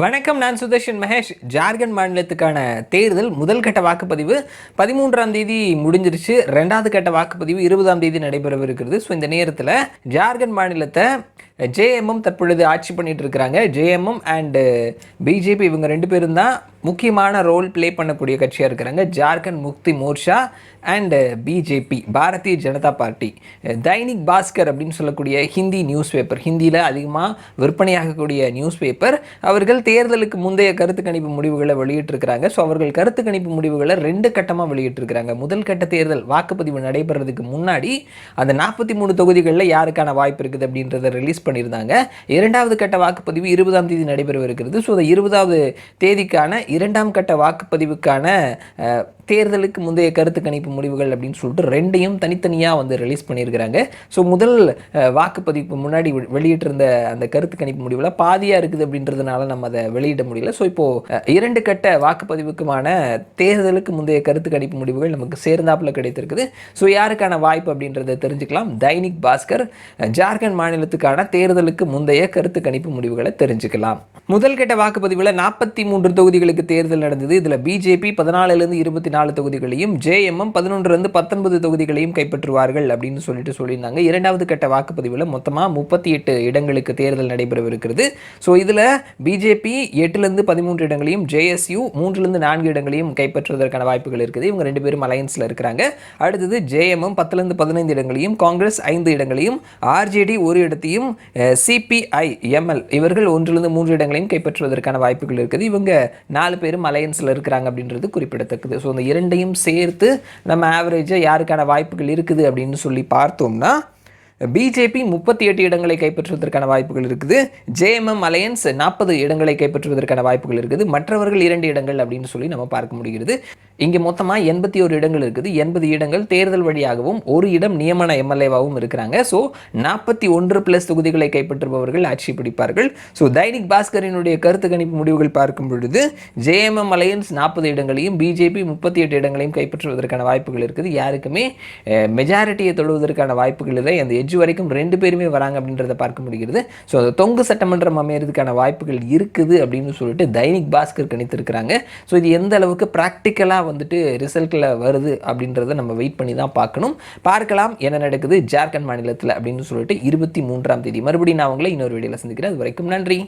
வணக்கம், நான் சுதர்ஷன் மகேஷ். ஜார்க்கண்ட் மாநிலத்துக்கான தேர்தல் முதல் கட்ட வாக்குப்பதிவு 13ஆம் தேதி முடிஞ்சிருச்சு. 2வது கட்ட வாக்குப்பதிவு 20ஆம் தேதி நடைபெறவிருக்கிறது. ஸோ இந்த நேரத்தில் ஜார்க்கண்ட் மாநிலத்தை ஜேஎம்எம் தற்பொழுது ஆட்சி பண்ணிட்டு இருக்கிறாங்க. ஜேஎம்எம் அண்ட் பிஜேபி இவங்க 2 பேரும் தான் முக்கியமான ரோல் ப்ளே பண்ணக்கூடிய கட்சியாக இருக்கிறாங்க. Jharkhand Mukti Morcha and BJP, Bharatiya Janata party. Dainik Bhaskar அப்படின்னு சொல்லக்கூடிய ஹிந்தி நியூஸ் பேப்பர், ஹிந்தியில் அதிகமாக விற்பனையாகக்கூடிய நியூஸ் பேப்பர், அவர்கள் தேர்தலுக்கு முந்தைய கருத்து கணிப்பு முடிவுகளை வெளியிட்டிருக்கிறாங்க. ஸோ அவர்கள் கருத்து கணிப்பு முடிவுகளை 2 கட்டமாக வெளியிட்டிருக்கிறாங்க. முதல் கட்ட தேர்தல் வாக்குப்பதிவு நடைபெறதுக்கு முன்னாடி அந்த 43 தொகுதிகளில் யாருக்கான வாய்ப்பு இருக்குது அப்படின்றத ரிலீஸ் பண்ணியிருந்தாங்க. 2வது கட்ட வாக்குப்பதிவு 20ஆம் தேதி நடைபெறவிருக்கிறது. ஸோ அந்த 20வது தேதிக்கான 2ஆம் கட்ட வாக்குப்பதிவுக்கான தேர்தலுக்கு முந்தைய கருத்து கணிப்பு முடிவுகள் அப்படின்னு சொல்லிட்டு 2ஐயும் தனித்தனியாக ரிலீஸ் பண்ணியிருக்கிறாங்க. ஸோ முதல் வாக்குப்பதிவுக்கு முன்னாடி வெளியிட்டிருந்த அந்த கருத்து கணிப்பு முடிவில் பாதியாக இருக்குது அப்படின்றதுனால நம்ம அதை வெளியிட முடியல. ஸோ இப்போது 2 கட்ட வாக்குப்பதிவுக்குமான தேர்தலுக்கு முந்தைய கருத்து கணிப்பு முடிவுகள் நமக்கு சேர்ந்தாப்பில் கிடைத்திருக்குது. ஸோ யாருக்கான வாய்ப்பு அப்படின்றத தெரிஞ்சுக்கலாம். தைனிக் பாஸ்கர், ஜார்க்கண்ட் மாநிலத்துக்கான தேர்தலுக்கு முந்தைய கருத்து கணிப்பு முடிவுகளை தெரிஞ்சுக்கலாம். முதல் கட்ட வாக்குப்பதிவில் 43 தொகுதிகளுக்கு தேர்தல் நடந்தது. இதில் பிஜேபி 14லேருந்து 24 தொகுதிகளையும், ஜேஎம்எம் 11லேருந்து 19 தொகுதிகளையும் கைப்பற்றுவார்கள் அப்படின்னு சொல்லியிருந்தாங்க. 2வது கட்ட வாக்குப்பதிவில் மொத்தமாக 38 இடங்களுக்கு தேர்தல் நடைபெறவிருக்கிறது. ஸோ இதில் பிஜேபி 8லேருந்து 13 இடங்களையும், ஜேஎஸ்யூ 3லேருந்து 4 இடங்களையும் கைப்பற்றுவதற்கான வாய்ப்புகள் இருக்குது. இவங்க 2 பேரும் அலையன்ஸில் இருக்கிறாங்க. அடுத்தது ஜேஎம்எம் 10லேருந்து 15 இடங்களையும், காங்கிரஸ் 5 இடங்களையும், ஆர்ஜேடி 1 இடத்தையும், சிபிஐ எம்எல் இவர்கள் 1லேருந்து 3 இடங்களையும் கைப்பற்றுவதற்கான வாய்ப்புகள் இருக்குது. இவங்க 4 பேரும் அலையன்ஸில் இருக்கிறாங்க அப்படின்றது குறிப்பிடத்தக்கது. ஸோ இந்த 2ஐயும் சேர்த்து நம்ம ஆவரேஜாக யாருக்கான வாய்ப்புகள் இருக்குது அப்படின்னு சொல்லி பார்த்தோம்னா, பிஜேபி 38 இடங்களை கைப்பற்றுவதற்கான வாய்ப்புகள் இருக்குது. ஜேஎம்எம் அலையன்ஸ் 40 இடங்களை கைப்பற்றுவதற்கான வாய்ப்புகள் இருக்குது. மற்றவர்கள் 2 இடங்கள் அப்படின்னு சொல்லி நம்ம பார்க்க முடிகிறது. இங்கே மொத்தமாக 81 இடங்கள் இருக்குது. 80 இடங்கள் தேர்தல் வழியாகவும் 1 இடம் நியமன எம்எல்ஏவாகவும் இருக்கிறாங்க. ஸோ 41+ தொகுதிகளை கைப்பற்றுபவர்கள் ஆட்சி பிடிப்பார்கள். ஸோ தைனிக் பாஸ்கரினுடைய கருத்து கணிப்பு முடிவுகள் பார்க்கும் பொழுது ஜேஎம்எம் அலையன்ஸ் 40 இடங்களையும், பிஜேபி 38 இடங்களையும் கைப்பற்றுவதற்கான வாய்ப்புகள் இருக்குது. யாருக்குமே மெஜாரிட்டியை தொடுவதற்கான வாய்ப்புகள் இல்லை. அந்த எஜ்ஜு வரைக்கும் 2 பேருமே வராங்க அப்படின்றத பார்க்க முடிகிறது. ஸோ தொங்கு சட்டமன்றம் அமையறதுக்கான வாய்ப்புகள் இருக்குது அப்படின்னு சொல்லிட்டு தைனிக் பாஸ்கர் கணித்திருக்கிறாங்க. ஸோ இது எந்த அளவுக்கு ப்ராக்டிக்கலாக ரிசல்ட்டில் வருது அப்படின்றத நம்ம வெயிட் பண்ணி தான் பார்க்கலாம் என்ன நடக்குது ஜார்க்கண்ட் மாநிலத்தில் அப்படின்னு சொல்லிட்டு 23ஆம் தேதி. மறுபடியும் நான் உங்களை இன்னொரு வீடியோவில் சந்திக்கிறேன். அது வரைக்கும் நன்றி.